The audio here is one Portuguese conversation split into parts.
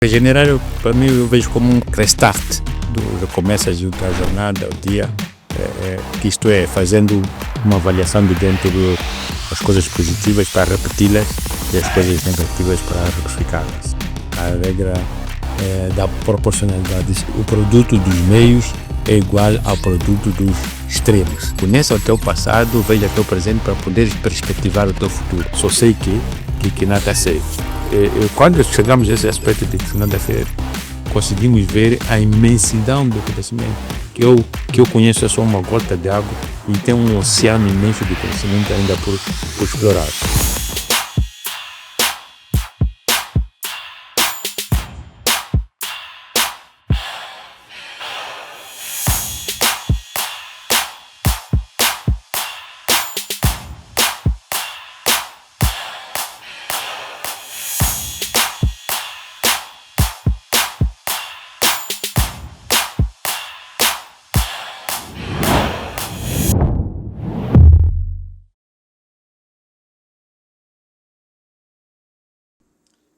Regenerar, para mim, eu vejo como um restart do recomeças da jornada, o dia, que isto é, fazendo uma avaliação de dentro das coisas positivas para repeti-las e as coisas negativas para retificá-las. A regra da proporcionalidade, o produto dos meios é igual ao produto dos extremos. Conheça o teu passado, veja o teu presente para poderes perspectivar o teu futuro. Só sei que nada sei. Quando chegamos a esse aspecto de que nada sei, conseguimos ver a imensidão do conhecimento. Que eu conheço é só uma gota de água e tem um oceano imenso de conhecimento ainda por explorar.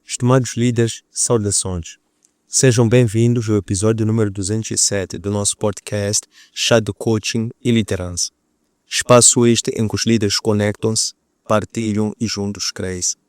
Estimados líderes, saudações. Sejam bem-vindos ao episódio número 207 do nosso podcast Chá de Coaching e Liderança. Espaço este em que os líderes conectam-se, partilham e juntos crescem.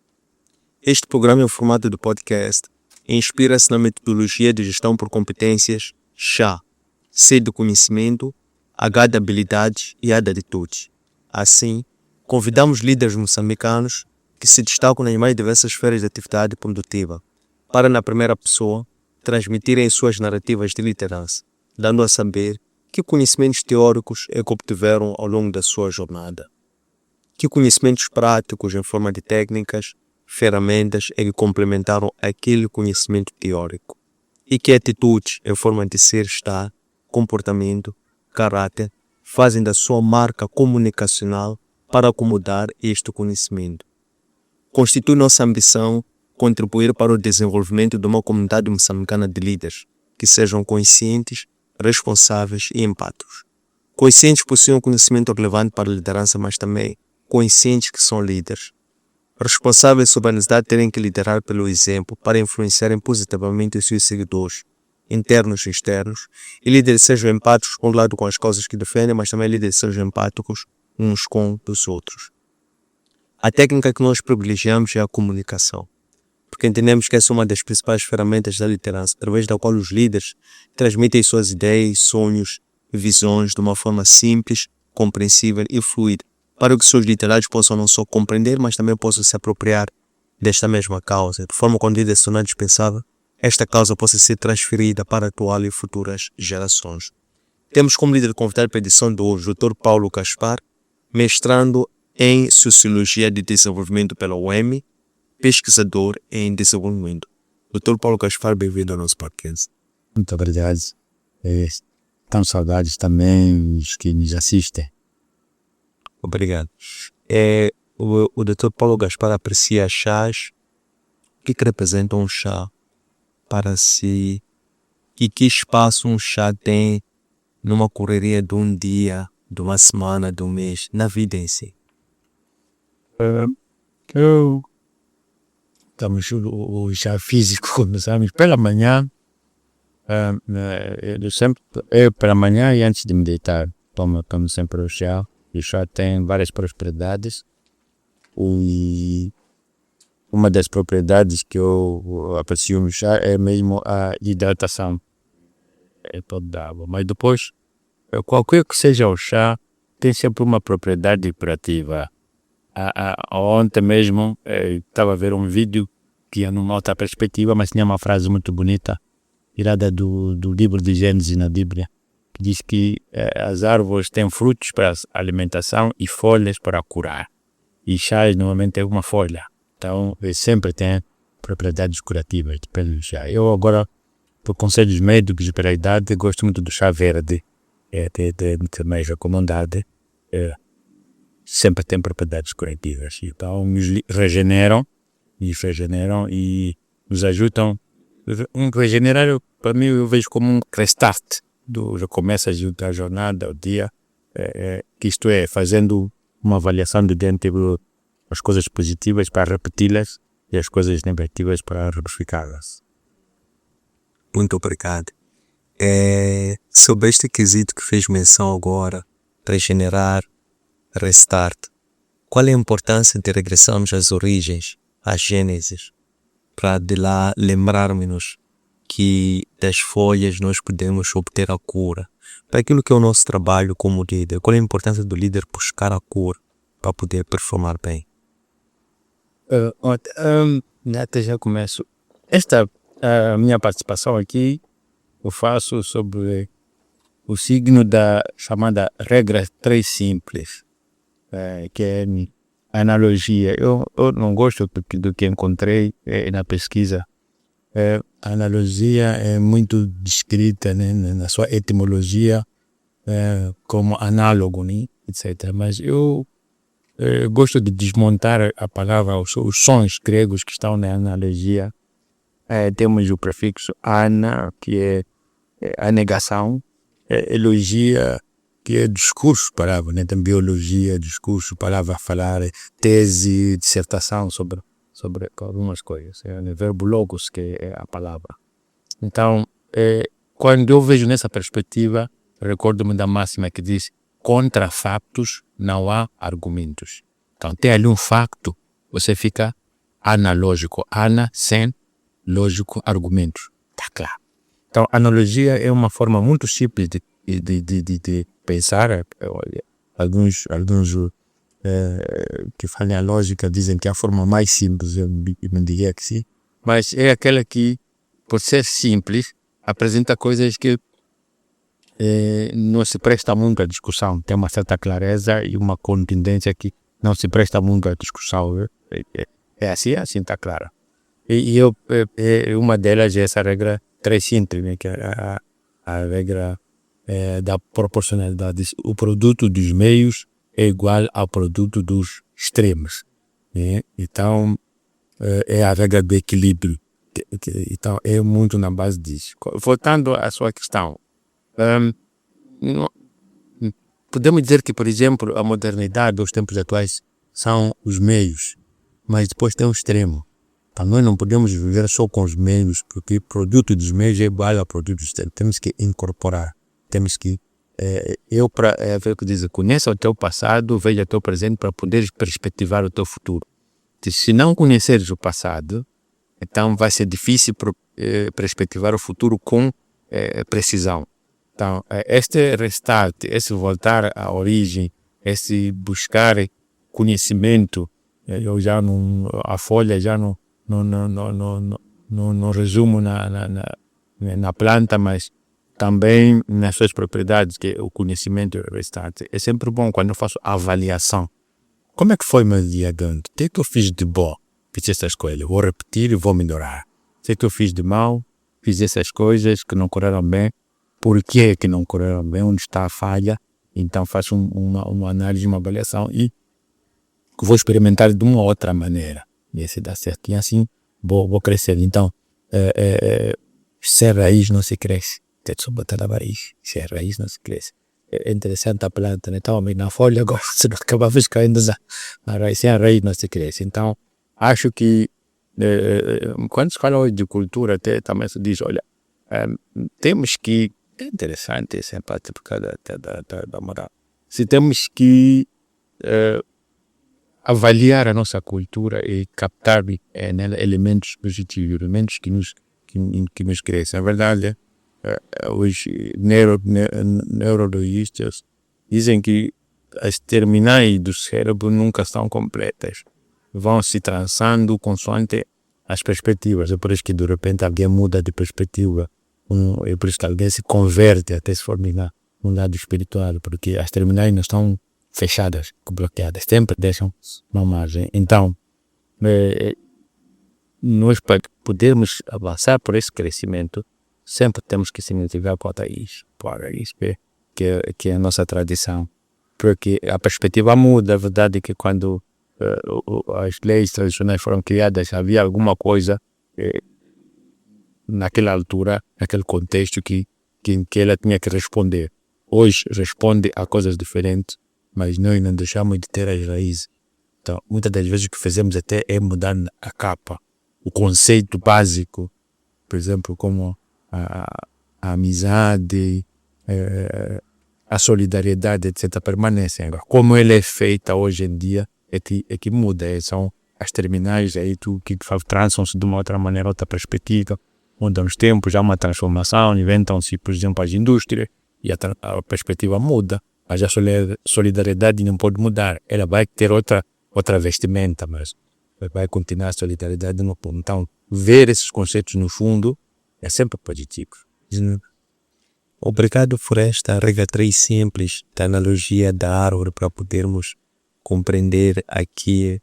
Este programa é o formato de podcast e inspira-se na metodologia de gestão por competências CHA, C de conhecimento, H de habilidades e A de atitudes. Assim, convidamos líderes moçambicanos que se destacam nas mais diversas esferas de atividade produtiva, para na primeira pessoa transmitirem suas narrativas de liderança, dando a saber que conhecimentos teóricos é que obtiveram ao longo da sua jornada, que conhecimentos práticos em forma de técnicas, ferramentas é que complementaram aquele conhecimento teórico, e que atitudes em forma de ser, estar, comportamento, caráter fazem da sua marca comunicacional para acomodar este conhecimento. Constitui nossa ambição contribuir para o desenvolvimento de uma comunidade moçambicana de líderes que sejam conscientes, responsáveis e empáticos. Conscientes que possuem um conhecimento relevante para a liderança, mas também conscientes que são líderes. Responsáveis sobre a necessidade de terem que liderar pelo exemplo para influenciarem positivamente os seus seguidores, internos e externos, e líderes sejam empáticos por um lado com as causas que defendem, mas também líderes sejam empáticos uns com os outros. A técnica que nós privilegiamos é a comunicação, porque entendemos que essa é uma das principais ferramentas da liderança, através da qual os líderes transmitem suas ideias, sonhos, visões de uma forma simples, compreensível e fluida, para que seus liderados possam não só compreender, mas também possam se apropriar desta mesma causa, de forma que quando se tornar dispensável, esta causa possa ser transferida para a atual e futuras gerações. Temos como líder convidado para a edição de hoje o Dr. Paulo Gaspar, mestrando em Sociologia de Desenvolvimento pela UEM, pesquisador em desenvolvimento. Dr. Paulo Gaspar, bem-vindo ao nosso podcast. Muito obrigado. Tão saudades também os que nos assistem. Obrigado. O Dr. Paulo Gaspar aprecia chás. O que representa um chá para si? E que espaço um chá tem numa correria de um dia, de uma semana, de um mês, na vida em si? Estamos o chá físico, começamos pela manhã, eu pela manhã e antes de me deitar, tomo sempre o chá. O chá tem várias propriedades e uma das propriedades que eu aprecio no chá é mesmo a hidratação. É toda água, mas depois, qualquer que seja o chá, tem sempre uma propriedade curativa. Ontem mesmo estava a ver um vídeo que ia numa outra perspectiva, mas tinha uma frase muito bonita, tirada do livro de Gênesis na Bíblia, que diz que as árvores têm frutos para alimentação e folhas para curar. E chás normalmente é uma folha. Então, sempre tem propriedades curativas, depende do chá. Eu agora, por conselhos médicos e pela idade, gosto muito do chá verde, de mais recomendado. Sempre tem propriedades curativas, então nos regeneram e nos ajudam. Regenerar, para mim, eu vejo como um restart do recomeças da jornada, o dia, que isto é, fazendo uma avaliação de dentro das coisas positivas para repeti-las e as coisas negativas para retificá-las. Muito obrigado. Sobre este quesito que fez menção agora, regenerar, restart, qual é a importância de regressarmos às origens, às gênesis, para de lá lembrarmos que das folhas nós podemos obter a cura? Para aquilo que é o nosso trabalho como líder, qual é a importância do líder buscar a cura para poder performar bem? Até já começo. Esta a minha participação aqui eu faço sobre o signo da chamada regra 3 simples, que é a analogia. Eu não gosto do que encontrei na pesquisa. A analogia é muito descrita, né, na sua etimologia como análogo, né, etc. Mas eu gosto de desmontar a palavra, os sons gregos que estão na analogia. Temos o prefixo ana, que é a negação, elogia, que é discurso, palavra, né? Tem biologia, discurso, palavra a falar, tese, dissertação sobre algumas coisas. É o verbo logos, que é a palavra. Então, quando eu vejo nessa perspectiva, recordo-me da máxima que diz: contra factos não há argumentos. Então, tem ali um facto, você fica analógico. Ana, sem, lógico, argumentos. Está claro. Então, analogia é uma forma muito simples de pensar. Olha, alguns que falam a lógica dizem que é a forma mais simples, eu me diria que sim. Mas é aquela que, por ser simples, apresenta coisas que não se presta muito à discussão. Tem uma certa clareza e uma contundência que não se presta muito à discussão. É assim está claro. E uma delas é essa regra 3 simples, né, que é a regra da proporcionalidade. O produto dos meios é igual ao produto dos extremos, né? Então, é a regra do equilíbrio. Então, é muito na base disso. Voltando à sua questão, podemos dizer que, por exemplo, a modernidade dos tempos atuais são os meios, mas depois tem um extremo. Então, nós não podemos viver só com os meios, porque o produto dos meios é igual ao produto dos extremos. Temos que incorporar, temos que ver o que diz: conheça o teu passado, veja o teu presente para poderes perspectivar o teu futuro. Se não conheceres o passado, então vai ser difícil perspectivar o futuro com precisão. Então, este restart, esse voltar à origem, esse buscar conhecimento, eu já não, a folha já não resumo na planta, mas também nas suas propriedades, que é o conhecimento restart. É sempre bom quando eu faço avaliação. Como é que foi meu dia de ontem? O que eu fiz de bom? Fiz essas coisas. Vou repetir e vou melhorar. O que eu fiz de mal? Fiz essas coisas que não correram bem. Por que não correram bem? Onde está a falha? Então faço uma análise, uma avaliação e vou experimentar de uma outra maneira. E se dá certo. E assim vou crescer. Então, sem raiz não se cresce. Tem que só botar a raiz. Sem raiz não se cresce. É interessante a planta, né? Então, na folha agora, se não acabava caindo na raiz. Sem a raiz não se cresce. Então, acho que quando se fala hoje de cultura, até também se diz, olha, temos que, é interessante essa parte por causa da moral. Se temos que avaliar a nossa cultura e captar nela elementos positivos, elementos que nos crescem. Na verdade, os neurologistas dizem que as terminais do cérebro nunca estão completas. Vão se traçando consoante as perspectivas. É por isso que de repente alguém muda de perspectiva. É por isso que alguém se converte até se formigar no lado espiritual, porque as terminais não estão fechadas, bloqueadas, sempre deixam uma margem. Então, nós para podermos avançar por esse crescimento, sempre temos que se identificar com a raiz, que é a nossa tradição. Porque a perspectiva muda. A verdade é que quando as leis tradicionais foram criadas, havia alguma coisa naquela altura, naquele contexto que ela tinha que responder. Hoje responde a coisas diferentes, mas nós não deixamos de ter as raízes. Então, muitas das vezes o que fazemos até é mudar a capa, o conceito básico, por exemplo, como a amizade, a solidariedade, etc., permanecem. Agora, como ela é feita hoje em dia é que muda. São as terminais aí que trançam-se de uma outra maneira, outra perspectiva. Mudam os tempos, há uma transformação, inventam-se, por exemplo, as indústrias e a perspectiva muda. Mas a solidariedade não pode mudar. Ela vai ter outra vestimenta, mas vai continuar a solidariedade no fundo. Então, ver esses conceitos no fundo é sempre positivo. Obrigado por esta regra 3 simples da analogia da árvore para podermos compreender aqui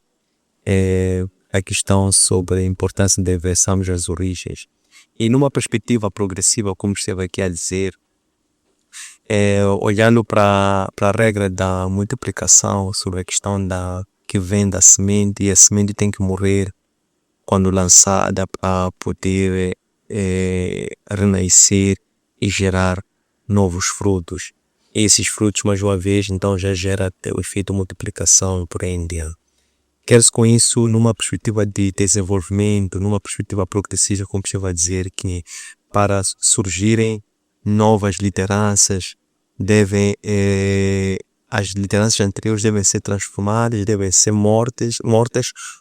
a questão sobre a importância de inversarmos as origens. E numa perspectiva progressiva, como esteve aqui a dizer, olhando para a regra da multiplicação, sobre a questão que vem da semente, e a semente tem que morrer quando lançada para poder renascer e gerar novos frutos. E esses frutos, mais uma vez, então já gera o efeito multiplicação por aí em diante. Quer-se com isso, numa perspectiva de desenvolvimento, numa perspectiva progressista, como você vai dizer, que para surgirem novas lideranças, as lideranças anteriores devem ser transformadas, devem ser mortas.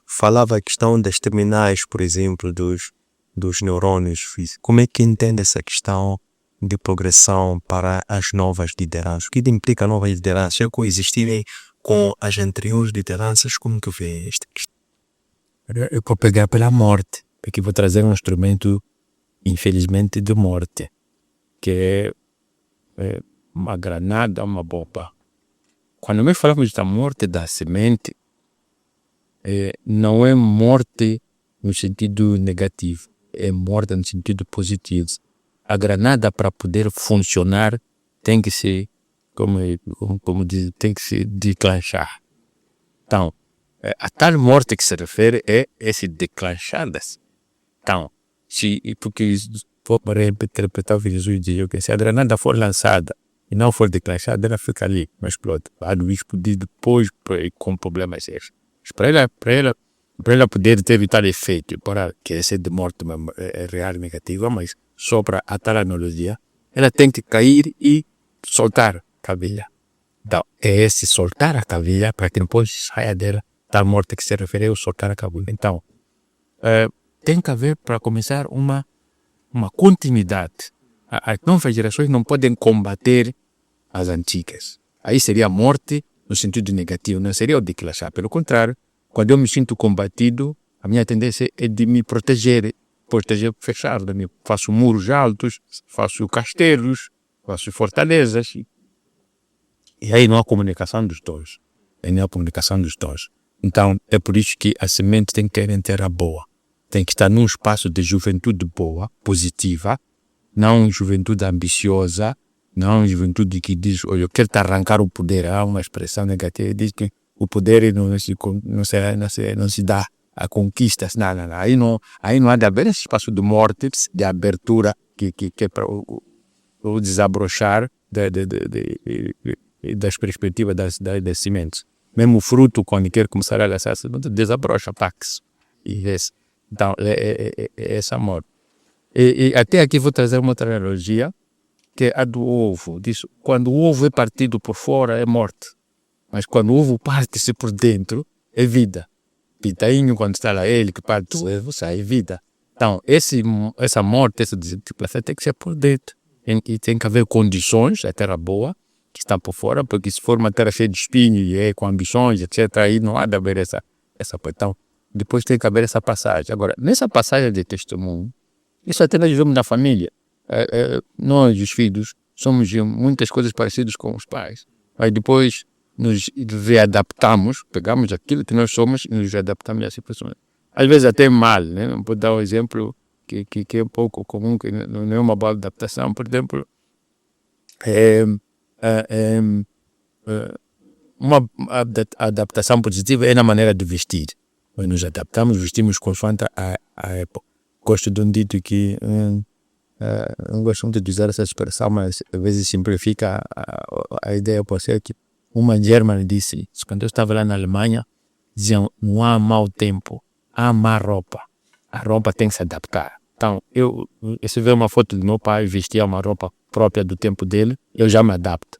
Falava a questão das terminais, por exemplo, dos neurônios físicos. Como é que entende essa questão de progressão para as novas lideranças? O que implica novas lideranças? Já coexistirem com as anteriores lideranças? Como que vê esta questão? Eu vou pegar pela morte, porque vou trazer um instrumento, infelizmente, de morte, que é uma granada, uma bomba. Quando nós falamos da morte da semente, não é morte no sentido negativo, é morte no sentido positivo. A granada, para poder funcionar, tem que se, como diz, tem que se declanchar. Então, a tal morte que se refere é esse declanchar-se. Então, porque vou interpretar o que Jesus diz, que se a granada for lançada e não for declanchada, ela fica ali, mas explode. Vai explodir depois com problemas sérios. Para ela poder ter tal efeito, para que ser de morte é real negativa, mas só para a tal analogia, ela tem que cair e soltar a cavilha. Então, é esse soltar a cavilha para que depois saia dela tal morte que se refere ao soltar a cavilha. Então, tem que haver, para começar, uma continuidade. As novas gerações não podem combater as antigas. Aí seria a morte no sentido negativo, não seria o declanchar. Pelo contrário, quando eu me sinto combatido, a minha tendência é de me proteger fechado. Faço muros altos, faço castelos, faço fortalezas. E aí não há comunicação dos dois. Então, é por isso que a semente tem que ter em terra boa. Tem que estar num espaço de juventude boa, positiva, não juventude ambiciosa, não juventude que diz, olha, eu quero te arrancar o poder. Há uma expressão negativa, diz que o poder não se dá a conquistas. Não. Aí não há de haver esse espaço de morte, de abertura, que é para o desabrochar das perspectivas das sementes. Mesmo o fruto, quando quer começar a lançar, desabrocha, pax. Então, é essa morte. E até aqui vou trazer uma outra analogia, que é a do ovo. Diz, quando o ovo é partido por fora, é morte. Mas quando o ovo parte-se por dentro, é vida. Pitainho, quando está lá, ele que parte do ovo, sai vida. Então, essa morte, essa multiplicação tem que ser por dentro. E tem que haver condições, a terra boa, que está por fora, porque se for uma terra cheia de espinhos, e com ambições, etc., aí não há de haver essa. Então, depois tem que haver essa passagem. Agora, nessa passagem de testemunho, isso até nós vivemos na família. Nós, os filhos, somos muitas coisas parecidas com os pais. Aí depois nos readaptamos, pegamos aquilo que nós somos e nos readaptamos a situações. Às vezes até mal, né? Vou dar um exemplo que é um pouco comum, que não é uma boa adaptação. Por exemplo, uma adaptação positiva é na maneira de vestir. Nós nos adaptamos, vestimos consoante a época. Gosto de um dito que não gosto muito de usar essa expressão, mas às vezes simplifica a ideia. Pode ser que uma germana disse, quando eu estava lá na Alemanha, diziam, não há mau tempo, há má roupa. A roupa tem que se adaptar. Então, se ver uma foto do meu pai vestia uma roupa própria do tempo dele, eu já me adapto.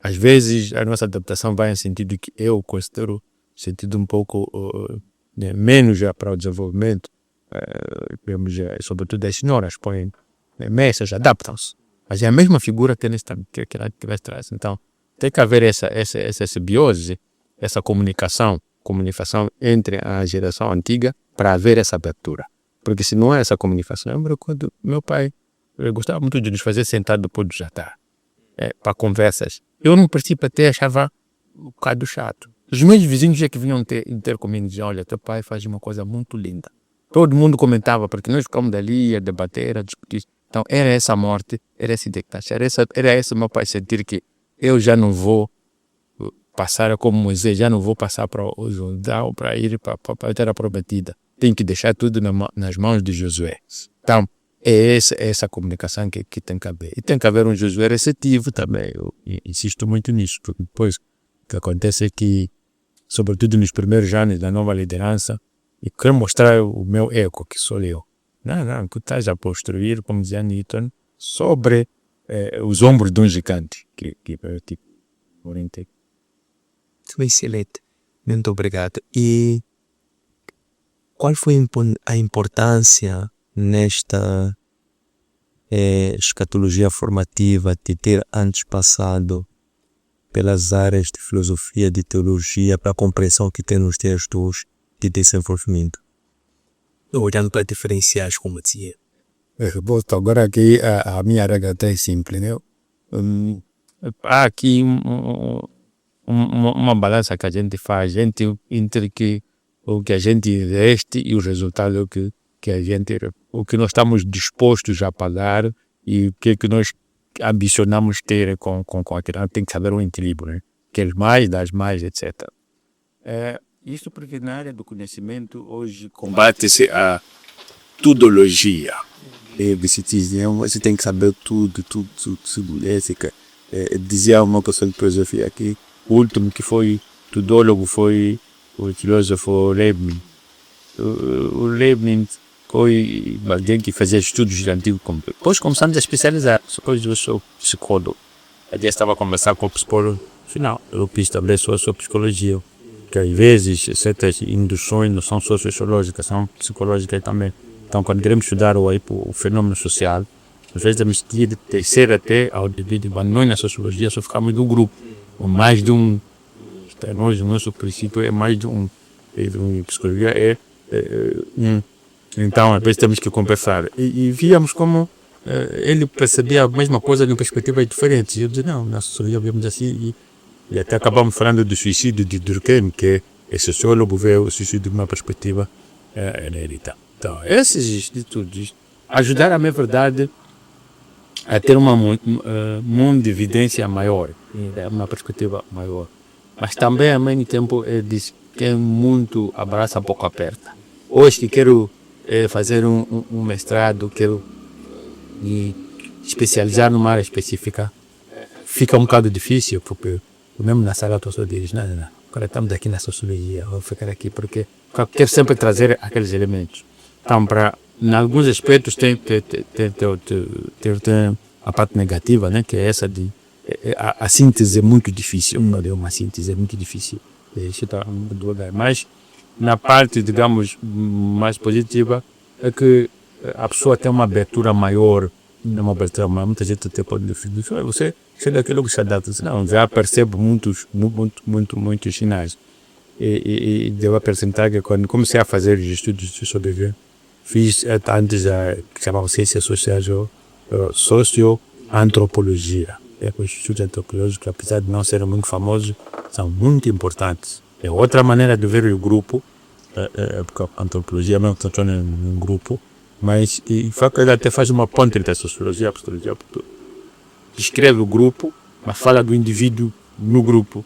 Às vezes, a nossa adaptação vai em sentido que eu considero sentido um pouco menos já para o desenvolvimento. Vemos, sobretudo as senhoras, põem messas, adaptam-se. Mas é a mesma figura que ela traz. Então, tem que haver essa simbiose, essa comunicação entre a geração antiga para haver essa abertura. Porque se não há essa comunicação, eu me recordo, meu pai gostava muito de nos fazer sentar depois do jantar, para conversas. Eu, no princípio, até achava um bocado chato. Os meus vizinhos que vinham ter comigo diziam, olha, teu pai faz uma coisa muito linda. Todo mundo comentava, porque nós ficamos dali a debater, a discutir. Então, era essa morte, era essa indectância, era esse meu pai sentir que eu já não vou passar como Moisés, já não vou passar para o Jordão para ir para a terra prometida. Tenho que deixar tudo nas mãos de Josué. Então, é essa comunicação que tem que haver. E tem que haver um Josué receptivo também. Eu insisto muito nisso, porque depois o que acontece é que, sobretudo nos primeiros anos da nova liderança, eu quero mostrar o meu eco, que sou eu. Não, tu estás a construir, como dizia Newton, sobre os ombros de um gigante. Excelente. Muito obrigado. E qual foi a importância nesta escatologia formativa de ter antes passado pelas áreas de filosofia, de teologia, para a compreensão que tem nos textos de desenvolvimento? Olhando para diferenciais, como dizia. Agora aqui a minha regra é simples, né? Há aqui uma balança que a gente faz entre o que a gente investe e o resultado o que nós estamos dispostos a pagar e o que nós ambicionamos ter com aquilo. Tem que haver um equilíbrio, né? Queres mais, dás mais, etc. Isso porque na área do conhecimento hoje combate-se a tudologia. Você tem que saber tudo sobre ética. Dizia uma pessoa de filosofia que o último que foi tudólogo foi o filósofo Leibniz. O Leibniz foi alguém que fazia estudos de antigo computador. Depois começamos a especializar. Depois eu sou psicólogo. Eu estava a conversar com o psicólogo. Final, eu estabeleço a sua psicologia. Que às vezes certas induções não são só sociológicas, são psicológicas também. Então, quando queremos estudar o fenômeno social, às vezes temos que descer até ao indivíduo. Mas nós na sociologia só ficamos do grupo, ou mais de um. O nosso princípio é mais de um. Psicologia Então, às vezes temos que conversar. E víamos como ele percebia a mesma coisa de uma perspectiva diferente. E eu disse, não, na sociologia vemos assim. E até acabamos falando do suicídio de Durkheim, que é sociólogo, vê o suicídio de uma perspectiva hereditária. Então, esses estudos ajudaram, na verdade, a ter uma mundividência maior, uma perspectiva maior. Mas também, ao mesmo tempo, ele diz que é muito abraça, pouco aperta. Hoje que quero fazer um mestrado, quero me especializar numa área específica, fica um bocado difícil, porque mesmo na sala a pessoa diz, não, agora estamos aqui na sociologia, vou ficar aqui, porque quero sempre trazer aqueles elementos. Então, em alguns aspectos tem a parte negativa, né, que é essa de a síntese é muito difícil, uma síntese é muito difícil. Isso está do lugar. Mas na parte, digamos, mais positiva é que a pessoa tem uma abertura maior, muita gente até pode definir, você é daquilo que se adapta. Não, já percebo muitos sinais. E devo acrescentar que quando comecei a fazer os estudos de sobreviver, fiz antes que chamavam ciências sociais ou socioantropologia. Os estudos antropológicos, apesar de não serem muito famosos, são muito importantes. É outra maneira de ver o grupo, porque a antropologia mesmo funciona em um grupo, mas ele até faz uma ponte entre a sociologia e a psicologia. Descreve o grupo, mas fala do indivíduo no grupo.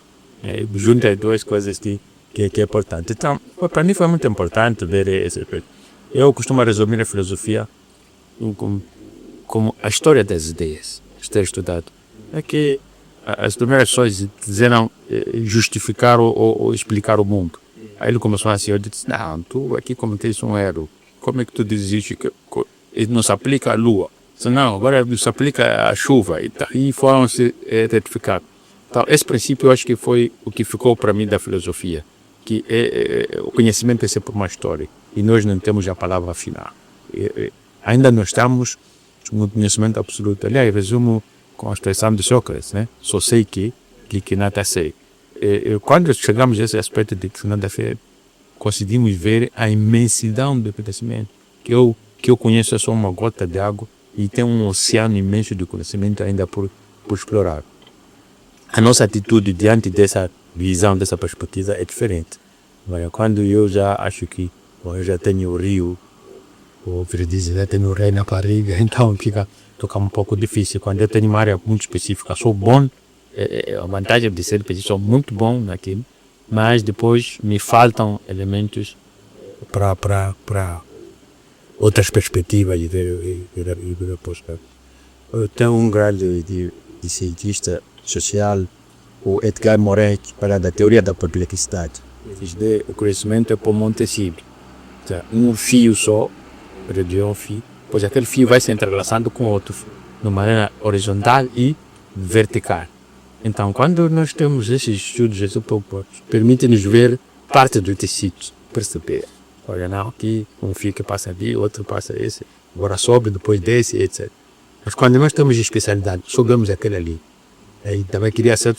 Junta as duas coisas que é importante. Então, para mim foi muito importante ver esse aspecto. Eu costumo resumir a filosofia como a história das ideias. Ter estudado. É que as primeiras pessoas quiseram justificar ou explicar o mundo. Aí ele começou assim, eu disse, não, tu aqui cometeste um erro. Como é que tu dizes que e não se aplica à lua. Senão, agora se aplica à chuva e foram-se retificar. Então, esse princípio eu acho que foi o que ficou para mim da filosofia, que o conhecimento é sempre uma história e nós não temos a palavra final. Ainda não estamos no conhecimento absoluto. Aliás, resumo com a expressão de Sócrates, né? Só sei que nada sei. Quando chegamos a esse aspecto de que nada sei, conseguimos ver a imensidão do conhecimento, que eu conheço é só uma gota de água e tem um oceano imenso de conhecimento ainda por explorar. A nossa atitude diante dessa visão, dessa perspectiva é diferente. Quando eu já acho que eu já tenho o rio, ou já tenho o rei na barriga, então fica um pouco difícil. Quando eu tenho uma área muito específica, sou bom, a vantagem de ser específico, sou muito bom naquilo, mas depois me faltam elementos para outras perspectivas de ver a possibilidade. Eu tenho um grande de cientista social, o Edgar Morin, que fala da teoria da perplexidade. O conhecimento é como um tecido. Um fio só, um fio, pois aquele fio vai se entrelaçando com outro fio, de maneira horizontal e vertical. Então, quando nós temos esses estudos, permite-nos ver parte do tecido, perceber. Olha, não, aqui um fio que passa ali, outro passa esse, agora sobe depois desse, etc. Mas quando nós temos especialidade, soubemos aquele ali. Aí também queria ser,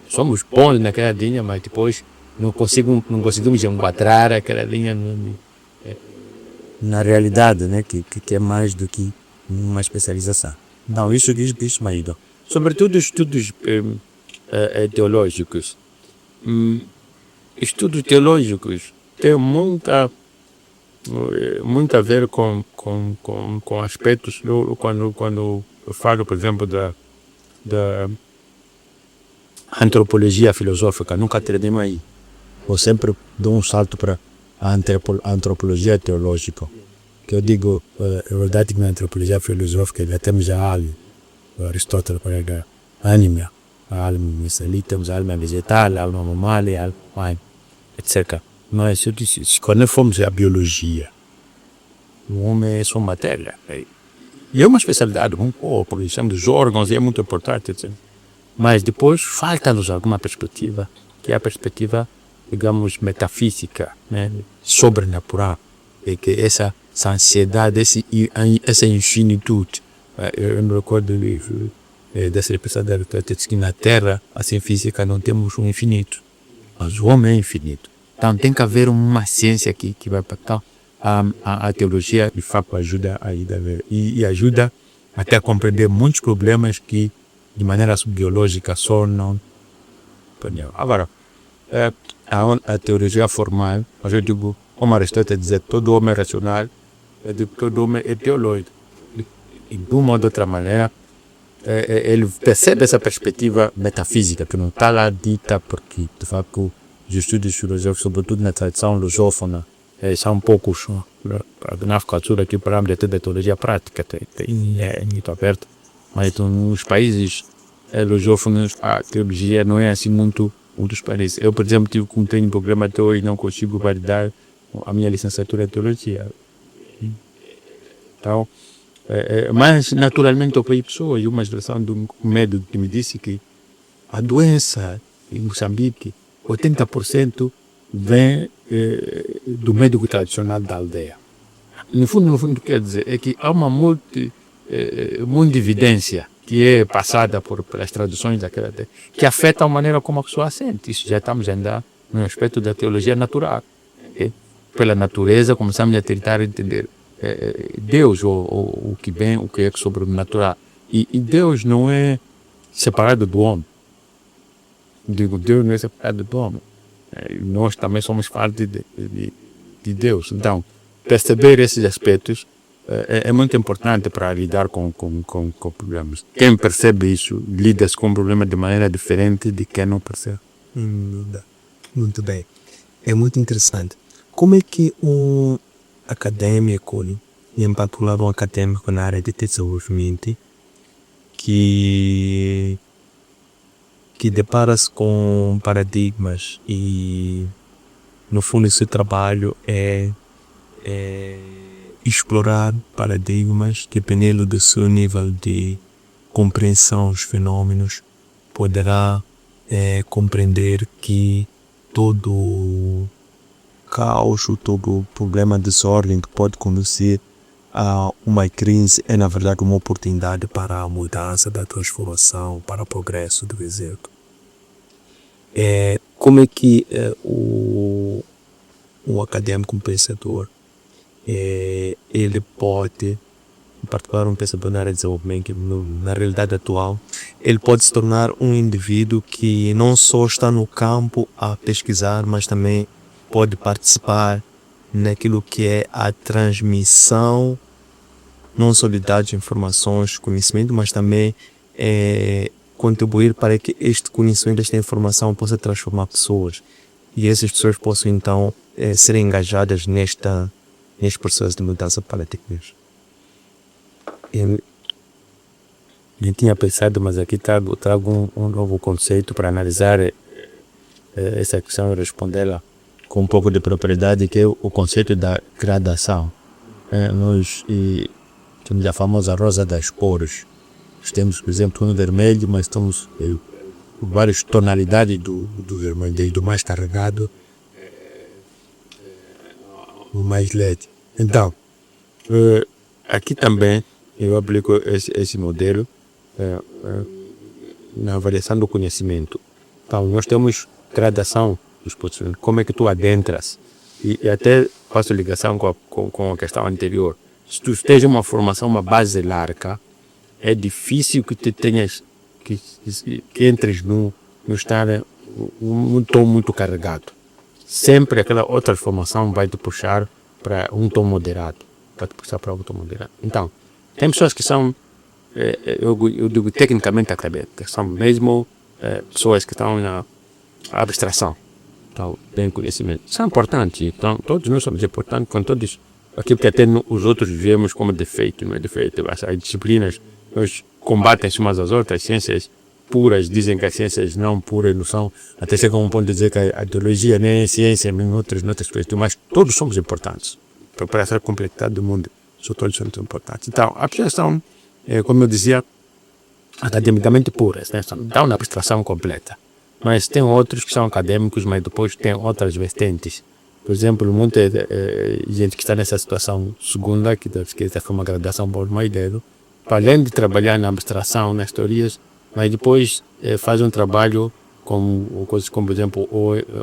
somos bons naquela linha, mas depois não conseguimos enquadrar aquela linha na realidade, né, que é mais do que uma especialização. Não, isso me ajuda. Sobretudo estudos teológicos. Estudos teológicos têm muito a ver com aspectos, quando eu falo, por exemplo, da antropologia filosófica, nunca teremos aí. Eu sempre dou um salto para a antropologia teológica, que eu digo, é verdade que na antropologia filosófica já temos a alma, Aristóteles para a anima, a alma, ali temos a alma vegetal, a alma animal, a alma, etc. Mas quando formos a biologia, o homem é só matéria. E é uma especialidade, por exemplo, dos órgãos, é muito importante, etc. Mas depois falta-nos alguma perspectiva, que é a perspectiva, digamos, metafísica, né? Sobrenatural. E que essa ansiedade, essa infinitude. Eu me recordo dessa representação que na Terra, assim, física, não temos um infinito, mas o homem é infinito. Então tem que haver uma ciência que vai para cá. A teologia, de fato, ajuda a ver e ajuda até a compreender muitos problemas que, de maneira biológica, só não. Agora, a teologia formal, eu digo, como Aristóteles dizia, todo homem é racional, todo homem é teológico. E de uma ou de outra maneira, ele percebe essa perspectiva metafísica, que não está lá dita, porque, de fato, os estudos filosóficos, sobretudo na tradição lusófona, são poucos. Na cultura aqui, para de ter teologia prática, é muito aberto, mas nos países lusófonos, a teologia não é assim muito países. Eu, por exemplo, como tenho um programa até hoje, não consigo validar a minha licenciatura em teologia. Então, mas naturalmente eu fui pessoa, e uma expressão do médico que me disse que a doença em Moçambique, 80% vem do médico tradicional da aldeia. No fundo, quer dizer, é que há uma mundividência que é passada pelas traduções daquela aldeia, que afeta a maneira como a pessoa sente. Isso já estamos a andar no aspecto da teologia natural. Pela natureza, começamos a tentar entender Deus, o que vem, o que é sobrenatural. E Deus não é separado do homem. Digo, Deus não é separado do homem. Nós também somos parte de Deus. Então, perceber esses aspectos é muito importante para lidar com problemas. Quem percebe isso, lida com o problema de maneira diferente de quem não percebe. Muito bem. É muito interessante. Como é que um acadêmico, e em particular um acadêmico na área de desenvolvimento, que depara-se com paradigmas e, no fundo, esse trabalho é explorar paradigmas, dependendo do seu nível de compreensão dos fenômenos, poderá compreender que todo caos, todo problema de desordem que pode conduzir a uma crise é na verdade uma oportunidade para a mudança, da transformação, para o progresso do exemplo. Como é que o acadêmico, um pensador, ele pode, em particular um pensador na área de desenvolvimento, na realidade atual, ele pode se tornar um indivíduo que não só está no campo a pesquisar, mas também pode participar naquilo que é a transmissão, não só de dados, informações, conhecimento, mas também contribuir para que este conhecimento, esta informação possa transformar pessoas e essas pessoas possam então ser engajadas neste processo de mudança de paradigmas. Eu nem tinha pensado, mas aqui trago um novo conceito para analisar essa questão e respondê-la com um pouco de propriedade, que é o conceito da gradação. Nós temos a famosa rosa das cores. Nós temos, por exemplo, um vermelho, mas temos várias tonalidades do vermelho, desde o mais carregado o mais leve. Então, aqui também eu aplico esse modelo na avaliação do conhecimento. Então, nós temos gradação dos posicionamentos, como é que tu adentras, e até faço ligação com a questão anterior. Se tu tens uma formação, uma base larga, é difícil que tu tenhas, que entres no estar um tom muito carregado. Sempre aquela outra formação vai te puxar para um tom moderado. Então, tem pessoas que são, eu digo tecnicamente acadêmicas, são mesmo pessoas que estão na abstração, então, bem conhecimento. São importantes, então, todos nós somos importantes, com todos aquilo que até os outros vemos como defeito, não é defeito. As disciplinas, nós combatem-se umas às outras, ciências puras dizem que as ciências não puras não são, até chega um ponto de dizer que a teologia nem é ciência, nem outras coisas, mas todos somos importantes para essa complexidade do mundo, todos são importantes. Então, a pessoas são, como eu dizia, academicamente puras, né? Estão na abstração completa, mas tem outros que são acadêmicos, mas depois tem outras vertentes. Por exemplo, muita gente que está nessa situação segunda, que foi uma graduação por mais dedo, além de trabalhar na abstração, nas teorias, mas depois faz um trabalho com coisas como, por exemplo,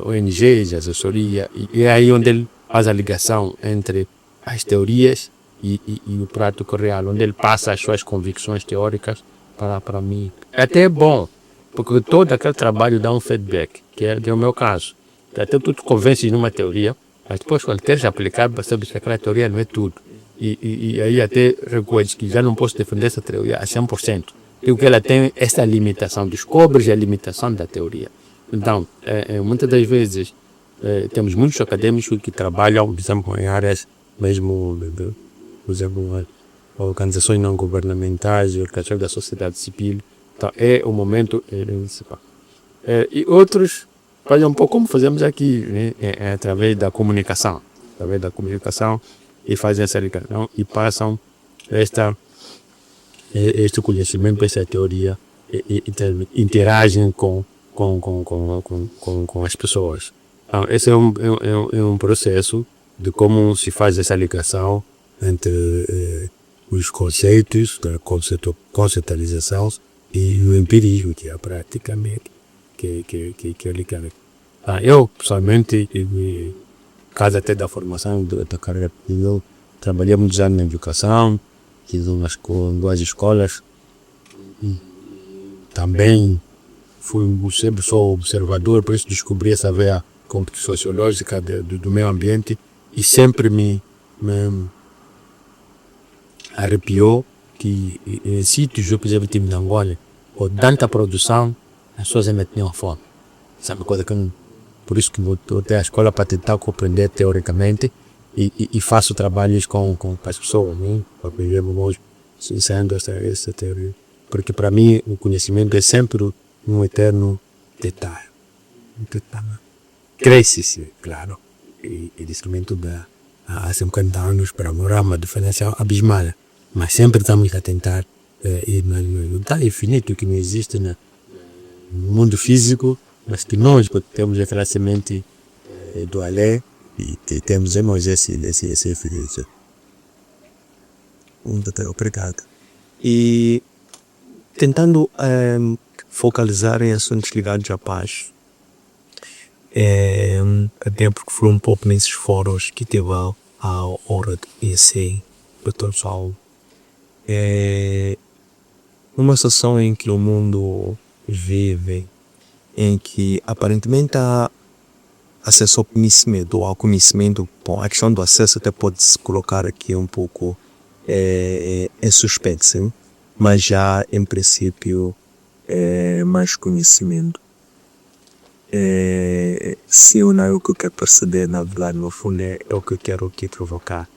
ONGs, assessoria, e é aí onde ele faz a ligação entre as teorias e o prático real, onde ele passa as suas convicções teóricas para mim. Até é bom, porque todo aquele trabalho dá um feedback, que é o meu caso. Até tu te convences numa teoria, mas depois quando tens de aplicar, percebes que aquela teoria não é tudo. E aí até reconheces que já não posso defender essa teoria a 100%. Porque ela tem essa limitação, descobres a limitação da teoria. Então, muitas das vezes, temos muitos acadêmicos que trabalham, por exemplo, em áreas mesmo, por exemplo, organizações não governamentais, organizações da sociedade civil. Então, é o momento e outros fazem um pouco como fazemos aqui, né? Através da comunicação. E fazem essa ligação e passam este conhecimento, essa teoria, e interagem com as pessoas. Então, esse é um processo de como se faz essa ligação entre os conceitos, da conceitualização e o empirismo, que é a prática que é ligada. Eu, pessoalmente, caso até da formação da carreira, eu trabalhei muitos anos na educação, fiz duas escolas, e também sempre sou observador, por isso descobri essa veia sociológica do meio ambiente e sempre me arrepiou que em sítios, eu, por exemplo, tive na Angola, com tanta produção, as pessoas ainda tinham fome. Sabe, coisa que por isso que vou até a escola para tentar compreender teoricamente e faço trabalhos com as pessoas, né? Para aprender ensaiando essa teoria. Porque para mim o conhecimento é sempre um eterno detalhe. Cresce-se, claro, e instrumento da há 50 anos para agora há uma diferença abismal. Mas sempre estamos a tentar ir no tal infinito que não existe no mundo físico, mas que nós temos aquela semente do além e temos em nós esse infinito. Obrigado. E tentando focalizar em assuntos ligados à paz, até porque foi um pouco nesses fóruns que teve a hora de IC, Dr. Saulo, numa situação em que o mundo vive, em que aparentemente há acesso ao conhecimento, bom, a questão do acesso até pode se colocar aqui um pouco é suspeito, sim? Mas já em princípio mais conhecimento. Se ou não é o que eu quero perceber, na verdade, no fundo é o que eu quero aqui provocar.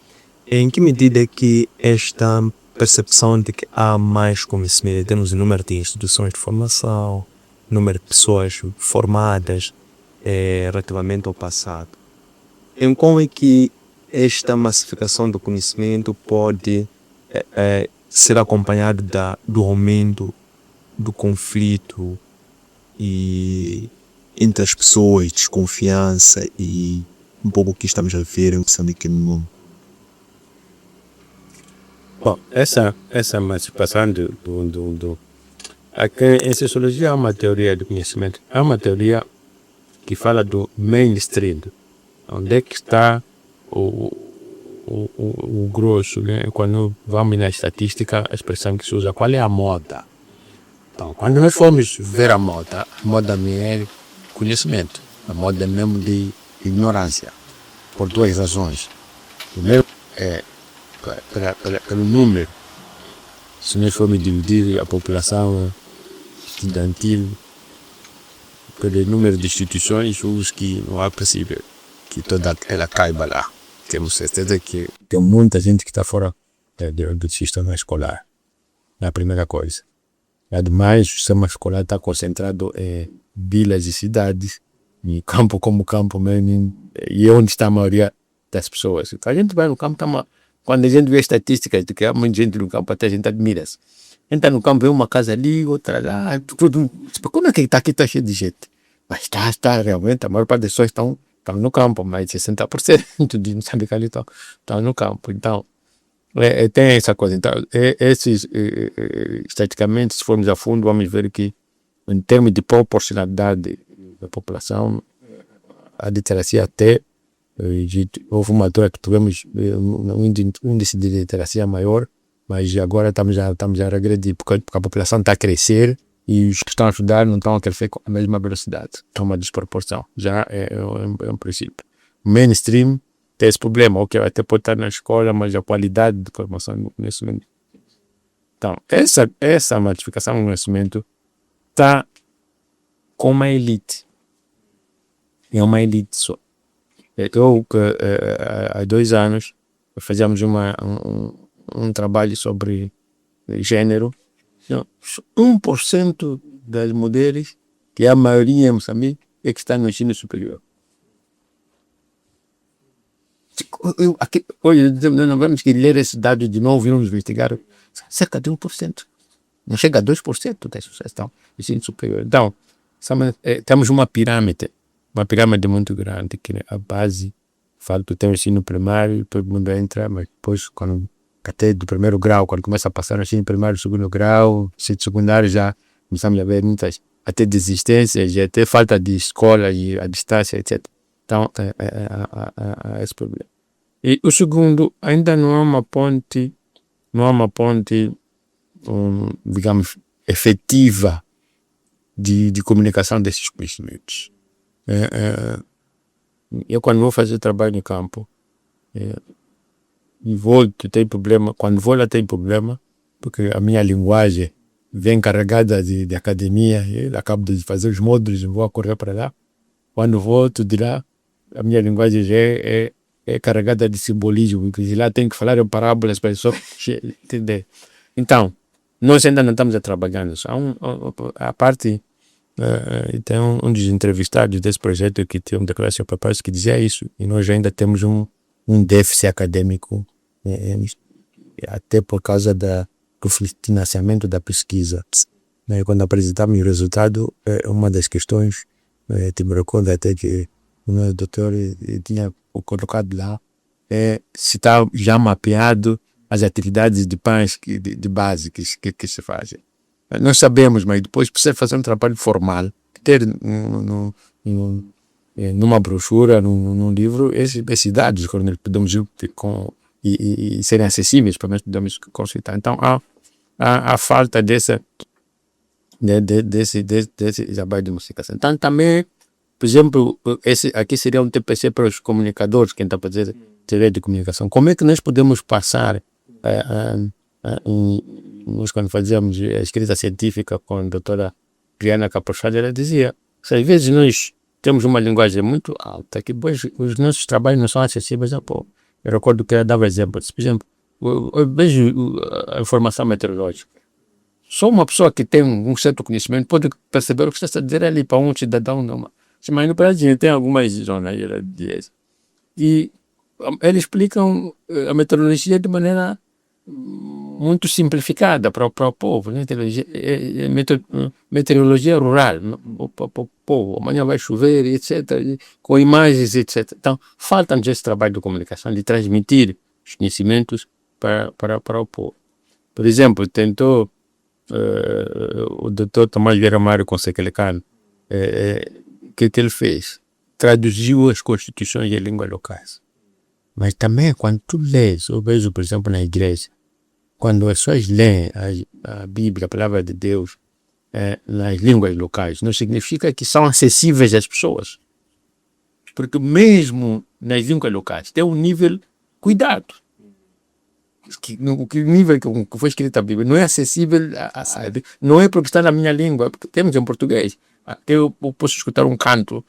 Em que medida é que esta percepção de que há mais conhecimento, temos o número de instituições de formação, número de pessoas formadas relativamente ao passado, em como é que esta massificação do conhecimento pode ser acompanhada do aumento do conflito e entre as pessoas, desconfiança e um pouco o que estamos a ver em Moçambique no mundo? Bom, essa emancipação aqui em sociologia há uma teoria do conhecimento, há uma teoria que fala do mainstream, onde é que está o grosso, né? Quando vamos na estatística, a expressão que se usa, qual é a moda? Então, quando nós formos ver a moda não é conhecimento, a moda é mesmo de ignorância, por duas razões. Primeiro é pelo número. Se nós formos dividir a população estudantil pelo número de instituições, os que não é possível que toda ela caiba lá. Temos certeza que tem muita gente que está fora do sistema escolar. É a primeira coisa. Ademais, o sistema escolar está concentrado em vilas e cidades, em campo como campo mesmo, e onde está a maioria das pessoas. Então, a gente vai no campo, quando a gente vê estatísticas de que há muita gente no campo, até a gente admira-se. Entra no campo, vê uma casa ali, outra lá, tudo. Como é que está aqui, está cheio de gente? Mas está realmente, a maior parte das pessoas estão no campo, mais de 60% de Moçambique ali estão no campo. Então, tem essa coisa. Então, estatisticamente, se formos a fundo, vamos ver que, em termos de proporcionalidade da população, a literacia até, houve uma altura que tivemos um índice de literacia maior, mas agora estamos a regredir, porque a população está a crescer e os que estão a estudar não estão a crescer com a mesma velocidade. Então, uma desproporção. Já é um princípio. O mainstream tem esse problema, ok, até pode estar na escola, mas a qualidade de formação no conhecimento. Então, essa modificação do conhecimento está com uma elite. É uma elite só. Eu, há 2 anos, fazíamos um trabalho sobre gênero. 1% das mulheres, que é a maioria em Moçambique, é que está no ensino superior. Hoje não vamos que ler esse dado de novo e vamos investigar. Cerca de 1%. Não chega a 2% da sucessão do ensino superior. Então, temos uma pirâmide muito grande, que a base fala que tem o ensino primário, todo mundo entra, mas depois, até do primeiro grau, quando começa a passar no ensino primário, segundo grau, ensino secundário, já começamos a ver muitas até desistências, até falta de escola e a distância, etc. Então, há esse problema. E o segundo, ainda não há uma ponte, digamos, efetiva de comunicação desses conhecimentos. Eu, quando vou fazer trabalho no campo, e volto, tem problema. Quando vou lá tem problema, porque a minha linguagem vem carregada de academia, eu acabo de fazer os módulos e vou a correr para lá. Quando volto de lá, a minha linguagem já é carregada de simbolismo, porque lá tem que falar em parábolas para as pessoas entender. Então, nós ainda não estamos a trabalhar nisso. A parte, tem um dos entrevistados desse projeto que tinha uma declaração para paz que dizia isso, e nós ainda temos um déficit acadêmico, até por causa do financiamento da pesquisa. Quando apresentamos o resultado, uma das questões, te me recordo até que o meu doutor tinha colocado lá, se está já mapeado as atividades de pães de base que se fazem. Nós sabemos, mas depois precisa fazer um trabalho formal, ter numa brochura, num livro, esses dados que nós podemos e serem acessíveis para nós podemos consultar. Então há falta desse trabalho de comunicação. Então também, por exemplo, aqui seria um TPC para os comunicadores, quem está a fazer teoria de comunicação. Como é que nós podemos passar, nós quando fazíamos a escrita científica com a doutora Briana Capochado, ela dizia, às vezes nós temos uma linguagem muito alta, que depois os nossos trabalhos não são acessíveis a pô. Eu recordo que ela dava exemplos. Por exemplo, eu vejo a informação meteorológica. Só uma pessoa que tem um certo conhecimento pode perceber o que está a dizer ali para um cidadão. Não. Mas no Brasil tem algumas zonas, ela diz. E eles explicam a meteorologia de maneira muito simplificada para o povo, né? Meteorologia rural, para o povo, amanhã vai chover, etc., com imagens, etc. Então, falta-nos esse trabalho de comunicação, de transmitir os conhecimentos para o povo. Por exemplo, tentou o doutor Tomás Vieira Mário Consequelecano, que ele fez? Traduziu as constituições em línguas locais. Mas também, quando tu lês, eu vejo, por exemplo, na igreja, quando as pessoas leem a Bíblia, a palavra de Deus, nas línguas locais, não significa que são acessíveis às pessoas. Porque mesmo nas línguas locais, tem um nível cuidado. O nível que foi escrita a Bíblia não é acessível, não é porque está na minha língua, porque temos em português. Eu posso escutar um canto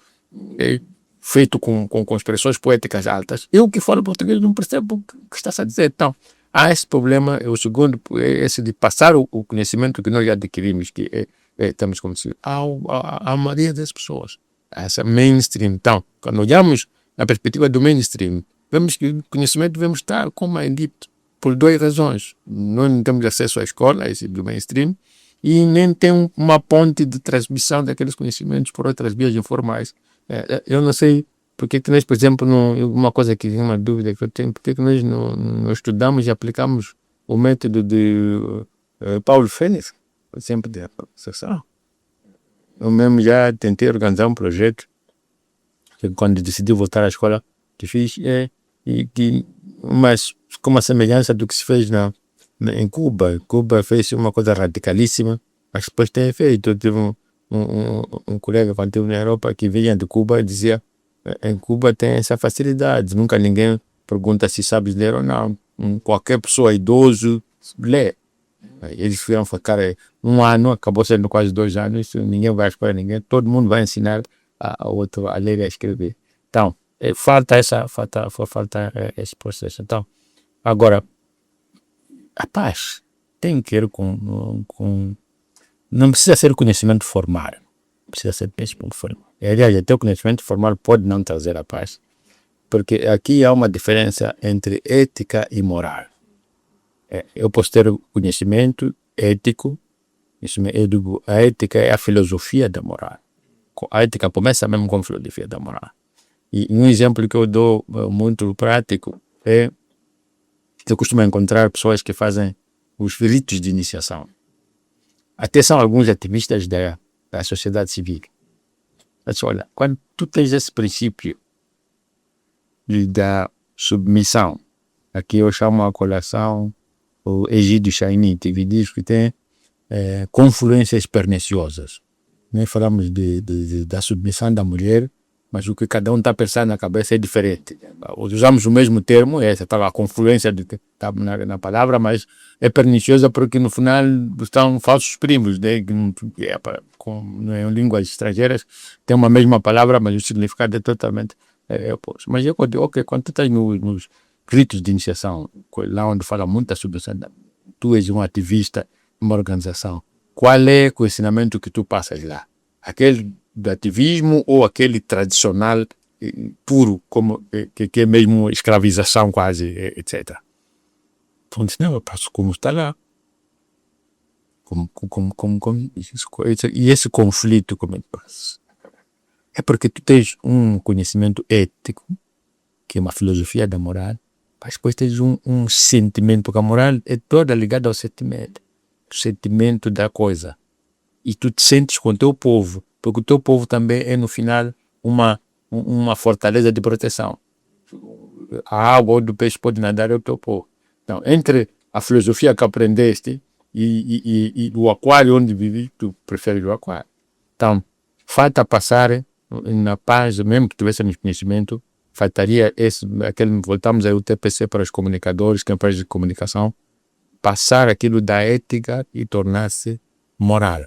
feito com expressões poéticas altas. Eu que falo português não percebo o que está a dizer. Então, há esse problema. O segundo é esse de passar o conhecimento que nós já adquirimos, que estamos como se a maioria das pessoas. Essa mainstream. Então, quando olhamos na perspectiva do mainstream, vemos que o conhecimento devemos estar como a elite, por duas razões. Nós não temos acesso à escola, esse do mainstream, e nem tem uma ponte de transmissão daqueles conhecimentos por outras vias informais. Eu não sei porque que nós, por exemplo, uma coisa que uma dúvida que eu tenho, porque que nós não estudamos e aplicamos o método de Paulo Fênix, sempre de associação. Eu mesmo já tentei organizar um projeto que quando decidi voltar à escola que fiz, mas com uma semelhança do que se fez em Cuba. Cuba fez uma coisa radicalíssima, mas depois tem efeito. Eu tive um colega quando estive na Europa que vinha de Cuba e dizia: em Cuba tem essa facilidade, nunca ninguém pergunta se sabes ler ou não. Qualquer pessoa idoso lê. Eles ficar um ano, acabou sendo quase 2 anos, ninguém vai esperar ninguém, todo mundo vai ensinar a outro a ler e a escrever. Então, falta esse processo. Então, agora, a paz tem que ver com não precisa ser conhecimento formal, precisa ser conhecimento formal. Aliás, até o conhecimento formal pode não trazer a paz, porque aqui há uma diferença entre ética e moral. Eu posso ter conhecimento ético, a ética é a filosofia da moral. A ética começa mesmo com a filosofia da moral. E um exemplo que eu dou muito prático é: eu costumo encontrar pessoas que fazem os ritos de iniciação. Até são alguns ativistas da sociedade civil. Mas olha, quando tu tens esse princípio da submissão, aqui eu chamo a colação o Egídio Chainite, que diz que tem confluências perniciosas. Nós falamos da submissão da mulher, mas o que cada um está pensando na cabeça é diferente. Usamos o mesmo termo, essa a confluência está na palavra, mas é perniciosa porque no final estão falsos primos, né? Em línguas estrangeiras tem uma mesma palavra, mas o significado é totalmente oposto. Mas eu digo, ok, quando tu estás nos ritos de iniciação, lá onde fala muito da submissão, tu és um ativista, uma organização, qual é o ensinamento que tu passas lá? Aquele do ativismo ou aquele tradicional puro, como, que é mesmo escravização quase, etc. Então, não, eu passo como está lá. E esse conflito, como é que passa? É porque tu tens um conhecimento ético, que é uma filosofia da moral, mas depois tens um sentimento, porque a moral é toda ligada ao sentimento, o sentimento da coisa. E tu te sentes com o teu povo, porque o teu povo também é, no final, uma fortaleza de proteção. A água onde o peixe pode nadar é o teu povo. Então, entre a filosofia que aprendeste e o aquário onde vives, tu preferes o aquário. Então, falta passar na paz, mesmo que tivesse conhecimento, faltaria voltamos aí o TPC para os comunicadores, que é empresas de comunicação, passar aquilo da ética e tornar-se moral.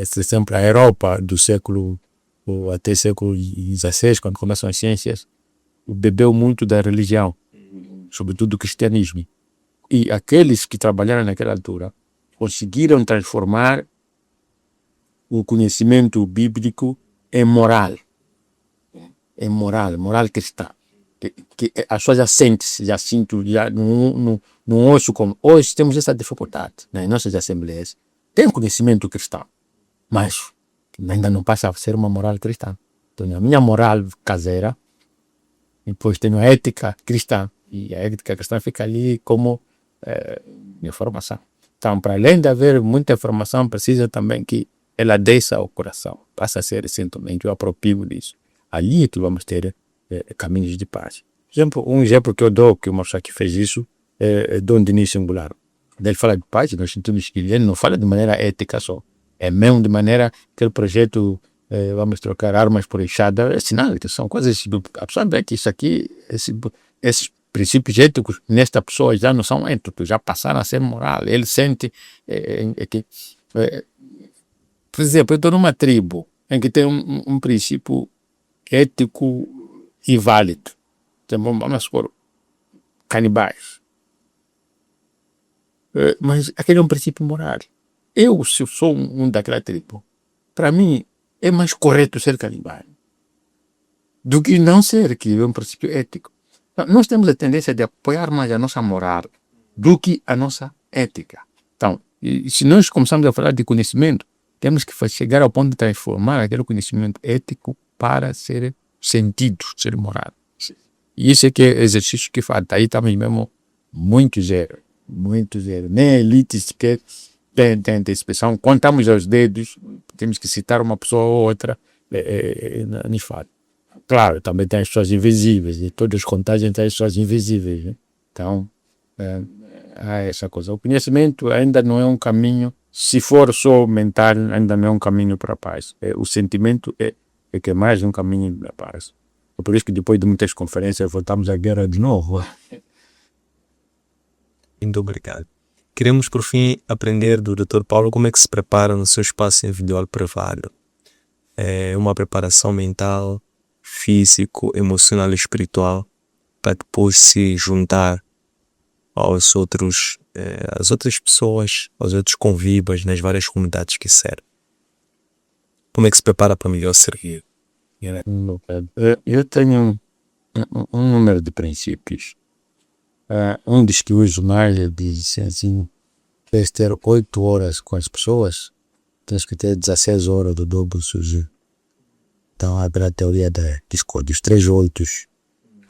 Sempre a Europa do século, até século XVI, quando começam as ciências, bebeu muito da religião, sobretudo do cristianismo. E aqueles que trabalharam naquela altura conseguiram transformar o conhecimento bíblico em moral. Em moral cristã. Que a pessoa já sente, já sinto, já não ouço como. Hoje temos essa dificuldade nas nossas assembleias. Tem conhecimento cristão, mas ainda não passa a ser uma moral cristã. Então, a minha moral caseira, depois tenho a ética cristã, e a ética cristã fica ali como informação. Então, para além de haver muita informação, precisa também que ela desça ao coração, passa a ser recentemente o aproprio disso. Ali é que vamos ter caminhos de paz. Um exemplo que eu dou, que o pessoa que fez isso, é Dom Denis Singular. Ele fala de paz, nós sentimos que ele não fala de maneira ética só, é mesmo de maneira aquele projeto, vamos trocar armas por enxada, é sinal que são coisas, a pessoa vê que isso aqui, esses princípios éticos nesta pessoa já não são éticos, já passaram a ser moral. Ele sente que, por exemplo, eu estou numa tribo em que tem um princípio ético e válido. Então, vamos supor, canibais. Mas aquele é um princípio moral. Se eu sou um daquela tribo, para mim é mais correto ser canibal do que não ser, que é um princípio ético. Então, nós temos a tendência de apoiar mais a nossa moral do que a nossa ética. Então, se nós começamos a falar de conhecimento, temos que chegar ao ponto de transformar aquele conhecimento ético para ser sentido, ser moral. E isso é que é exercício que falta. Aí estamos mesmo muito zero. Nem a elite sequer tem expressão. Contamos aos dedos, temos que citar uma pessoa ou outra, não falta. Claro, também tem as pessoas invisíveis, e todas as contagens têm as pessoas invisíveis. Né? Então, há essa coisa. O conhecimento ainda não é um caminho, se for só mental, ainda não é um caminho para a paz. O sentimento é que é mais um caminho para a paz. É por isso que depois de muitas conferências voltamos à guerra de novo. Muito obrigado. Queremos, por fim, aprender do Dr. Paulo como é que se prepara no seu espaço individual privado. É uma preparação mental, físico, emocional e espiritual para depois se juntar às outras pessoas, aos outros convivas nas várias comunidades que serve. Como é que se prepara para melhor servir? Eu tenho um número de princípios. Um dos que uso mais diz assim: tens de ter 8 horas com as pessoas, tens que ter 16 horas do dobro sujo. Então há a teoria dos 3 8,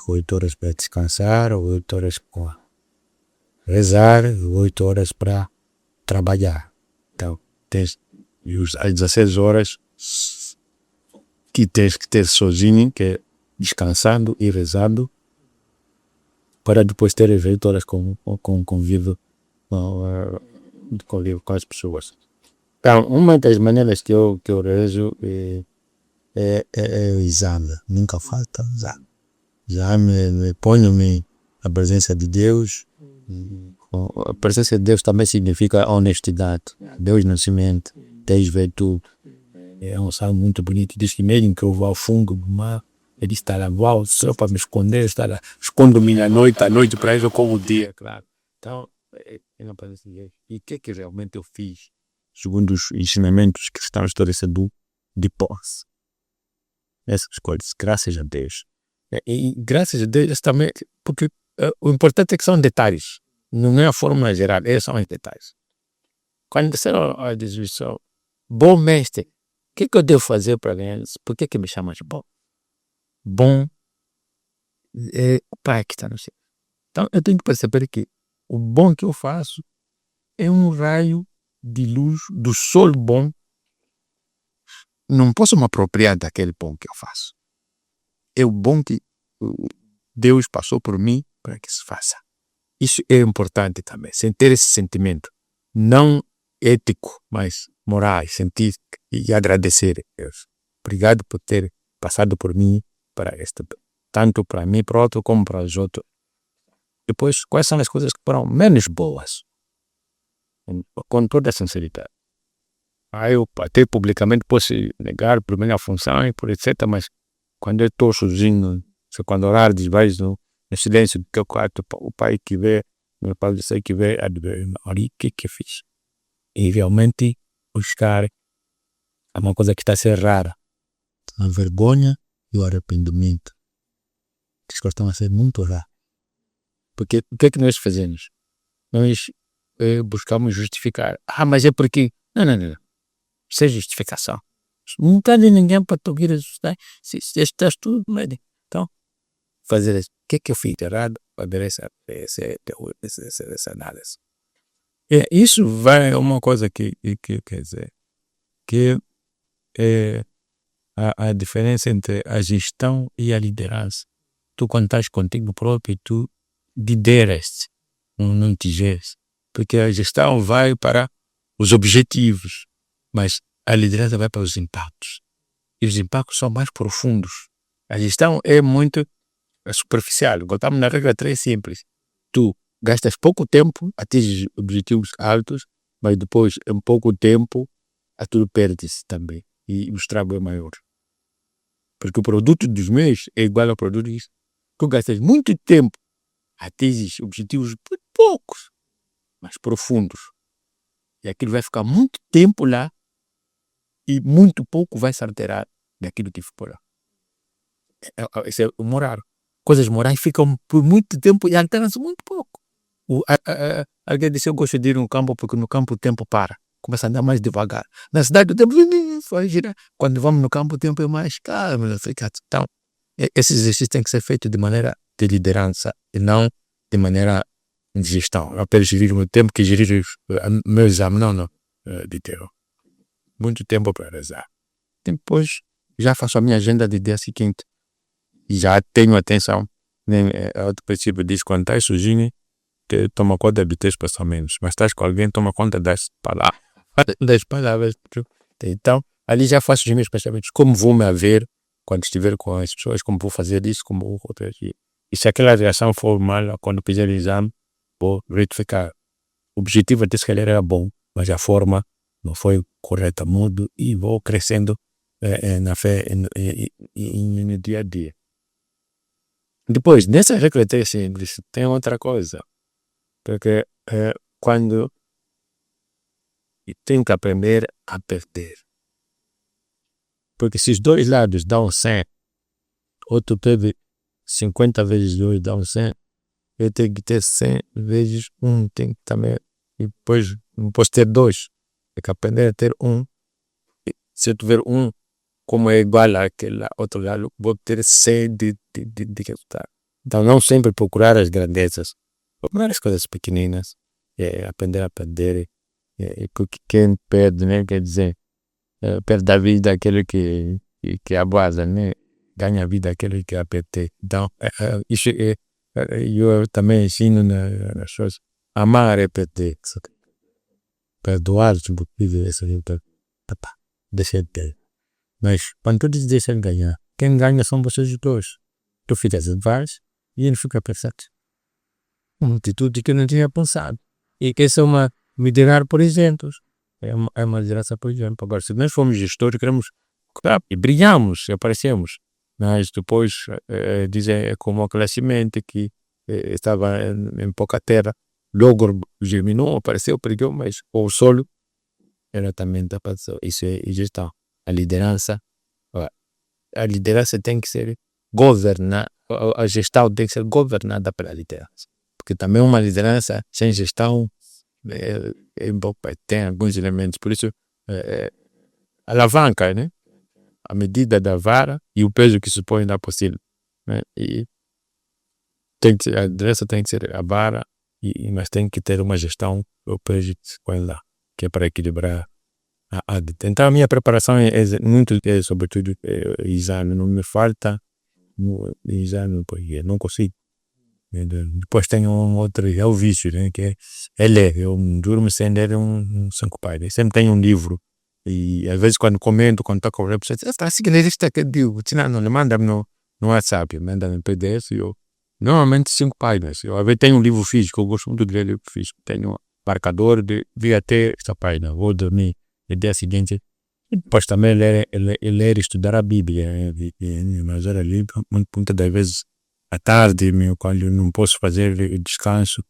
8 horas para descansar, 8 horas para rezar, 8 horas para trabalhar. Então tens as 16 horas que tens que ter sozinho, que é descansando e rezando, para depois ter 8 horas com convívio com as pessoas. Então, uma das maneiras que eu rezo é o exame. Nunca falta o exame. Exame, ponho-me na presença de Deus. A presença de Deus também significa honestidade. Deus não se mente. Deus vê tudo. É um salmo muito bonito. Diz que mesmo que eu vá ao fundo do mar, ele está lá, uau, só para me esconder, está lá. Escondo-me à noite para isso como o dia, claro. Então, eu não penso assim, e o que realmente eu fiz, segundo os ensinamentos cristãos esclarecedoras de posse? essas coisas, graças a Deus. E graças a Deus também, porque o importante é que são detalhes, não é a fórmula geral, são os detalhes. Quando disseram a distribuição, bom mestre, o que eu devo fazer para ganhar isso? Por que me chamas bom? Bom é o Pai que está no céu. Então eu tenho que perceber que o bom que eu faço é um raio de luz do sol bom. Não posso me apropriar daquele bom que eu faço. É o bom que Deus passou por mim para que se faça. Isso é importante também, ter esse sentimento, não ético, mas moral, sentir e agradecer a Deus. Obrigado por ter passado por mim para este, tanto para mim próprio como para os outros. Depois, quais são as coisas que foram menos boas? Com toda a sinceridade. Eu até publicamente posso negar por minha função e por etc, mas quando eu estou sozinho, quando orar desvais no silêncio do teu quarto, o Pai que vê, meu Pai do céu que vê, ali, o que eu fiz? E realmente buscar é uma coisa que está a ser rara. A vergonha e o arrependimento. As coisas estão a ser muito raras. Porque o que é que nós fazemos? Nós buscamos justificar. Mas é porque... Não. Isso é justificação. Não está de ninguém para te ouvir ajustar. Se estás tudo, então, fazer isso. O que é que eu fiz de errado? Fazer essa análise. Isso vai uma coisa que quer dizer, que é a diferença entre a gestão e a liderança. Tu, quando estás contigo próprio, tu lideras, não te geres. Porque a gestão vai para os objetivos, mas a liderança vai para os impactos. E os impactos são mais profundos. A gestão é muito superficial. Voltamos na regra 3 simples. Tu gastas pouco tempo, atinges objetivos altos, mas depois, em pouco tempo, tudo perde-se também. E o estrago é maior. Porque o produto dos meus é igual ao produto disso. Tu gastas muito tempo, atinges objetivos poucos, mas profundos. E aquilo vai ficar muito tempo lá e muito pouco vai se alterar daquilo que ficou lá. Esse é o moral. Coisas morais ficam por muito tempo e alteram-se muito pouco. Alguém disse, eu gosto de ir no campo porque no campo o tempo para. Começa a andar mais devagar. Na cidade o tempo vai girar. Quando vamos no campo o tempo é mais calmo. Então, esse exercício tem que ser feito de maneira de liderança e não de maneira de gestão. Eu apenas gerir o meu tempo que gerir o meu exame. Não, de ter muito tempo para rezar. Depois já faço a minha agenda de dia seguinte. Já tenho atenção. Outro princípio diz, quando estás sozinho, toma conta de teus pensamentos. Mas estás com alguém, toma conta das palavras. Então, ali já faço os meus pensamentos. Como vou me haver quando estiver com as pessoas, como vou fazer isso, como vou reagir. E se aquela reação for mal, quando fizer o exame, vou retificar. O objetivo até se calhar era bom, mas a forma não foi correta, mudo, e vou crescendo na fé e no dia a dia. Depois, nessa regra simples, tem outra coisa. Porque quando tenho que aprender a perder. Porque se os dois lados dão 100, outro teve 50 vezes 2 dão 100, eu tenho que ter 100 vezes 1, tenho que também, e depois não posso ter 2, tenho que aprender a ter 1. Se eu tiver 1, como é igual àquele outro lado, vou ter 100 de resultado. Então não sempre procurar as grandezas, procurar as coisas pequeninas, aprender a perder. Porque quem perde, né, quer dizer, perde a vida aquele que abusa, né? Ganha a vida aquele que a perde. Então, isso eu também ensino nas coisas. Amar é perder. Perdoar, deixa de ter. Mas quando tu dizes deixa de ganhar, quem ganha são vocês os dois. Tu ficas a vários e ele fica pensando. Uma atitude que eu não tinha pensado. E que essa é uma liderar por exemplos. É uma liderança por exemplo. Agora, se nós formos gestores, queremos e brilhamos, aparecemos. Mas depois dizem como aquela semente que estava em pouca terra, logo germinou, apareceu, pregou, mas o solo era também da pessoa. Isso é gestão. A liderança a liderança tem que ser governada, a gestão tem que ser governada pela liderança. Porque também uma liderança sem gestão tem alguns elementos. Por isso, alavanca, né? A medida da vara e o peso que se põe na apostila, né? E a liderança tem que ser a vara, mas tem que ter uma gestão, o peso que se põe lá, que é para equilibrar a então a minha preparação muito sobretudo exame, não me falta exame, porque não consigo. Depois tem um outro, é o vício, né, que é ler. Eu durmo sem ler um cinco pai. Sempre tenho um livro e às vezes quando comento, quando estou com a pessoa, está assim que ler isto aqui, digo, não, manda-me no WhatsApp, manda-me no PDF, eu normalmente 5 páginas. Eu às vezes tenho um livro físico, eu gosto muito de ler livro físico, tenho um marcador de vi até esta página, vou dormir no dia seguinte. E depois também ler e estudar a Bíblia, mas era ali muitas das vezes à tarde, quando eu não posso fazer descanso,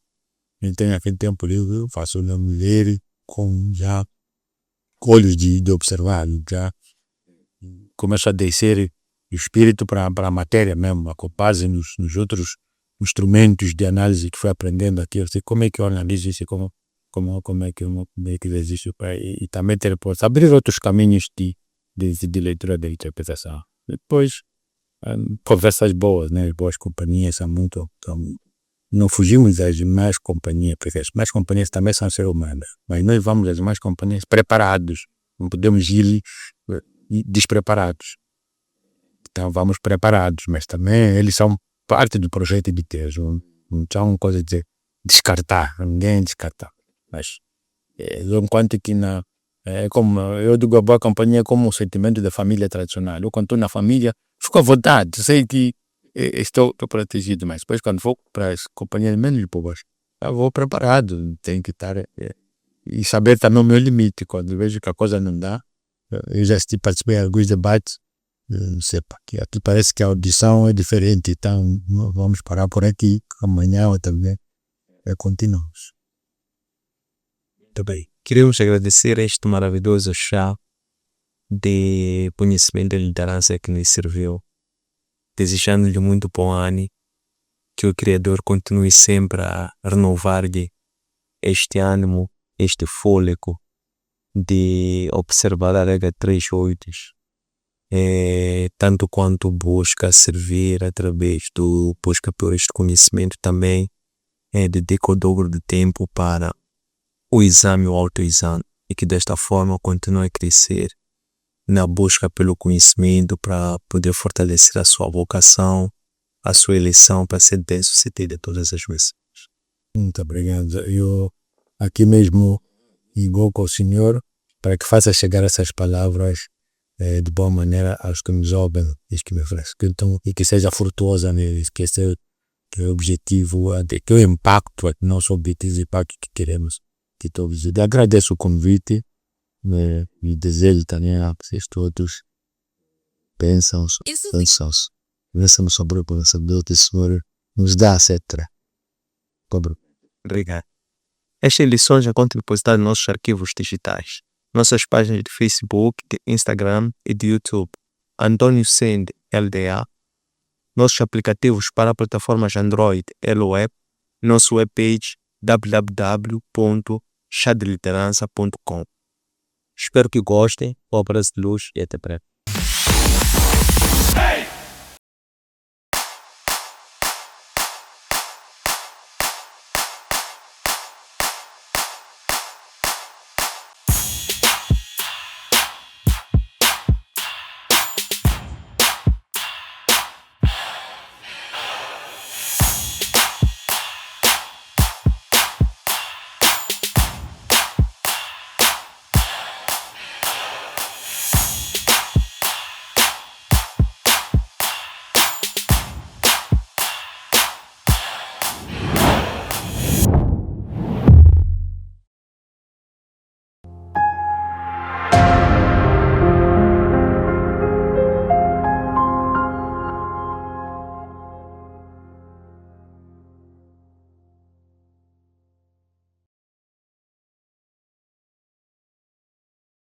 eu tenho aquele tempo livre, eu faço ler com já olhos de observar, já começo a descer o espírito para a matéria mesmo, com base nos outros instrumentos de análise que fui aprendendo aqui. Eu sei como é que eu analiso isso, como é que existe, e também posso abrir outros caminhos de leitura, de interpretação. Depois, conversas boas, né? Boas companhias são muito. Não fugimos das más companhias, porque as más companhias também são seres humanos, mas nós vamos às más companhias preparados, não podemos ir despreparados. Então vamos preparados, mas também eles são parte do projeto de Deus, não são coisa de descartar, ninguém descarta. Mas enquanto que é como eu digo, a boa companhia é como um sentimento da família tradicional. Eu quando estou na família fico à vontade, sei que estou protegido, mas depois quando vou para as companhias menos boas, eu vou preparado, tenho que estar e saber também o meu limite. Quando vejo que a coisa não dá, eu já participei de alguns debates, não sei, que parece que a audição é diferente, então vamos parar por aqui, amanhã ou também continuamos. Muito bem. Queremos agradecer este maravilhoso chá de conhecimento e liderança que nos serviu, desejando-lhe muito bom ano, que o Criador continue sempre a renovar-lhe este ânimo, este fôlego de observar a regra 3.8, tanto quanto busca servir através do busca por este conhecimento, também dedica o dobro de tempo para o exame, o autoexame, e que desta forma continue a crescer na busca pelo conhecimento para poder fortalecer a sua vocação, a sua eleição para ser bem-sucedida todas as vezes. Muito obrigado. Eu aqui mesmo igual com o Senhor para que faça chegar essas palavras de boa maneira aos que nos ouvem que me oferecem, e que seja frutuosa neles, que esse é o objetivo, que é o impacto, nosso objetivo, o impacto que queremos. Agradeço o convite, e desejo também a vocês todos pensam sobre o conhecimento do Senhor nos dá, etc. Obrigado. Estas lições já contam depositadas nos nossos arquivos digitais, nossas páginas de Facebook, de Instagram e de YouTube, Antônio Sende LDA, nossos aplicativos para plataformas Android LWeb, nosso webpage www.chadeliderança.com. Espero que gostem, um abraço de luz e até breve.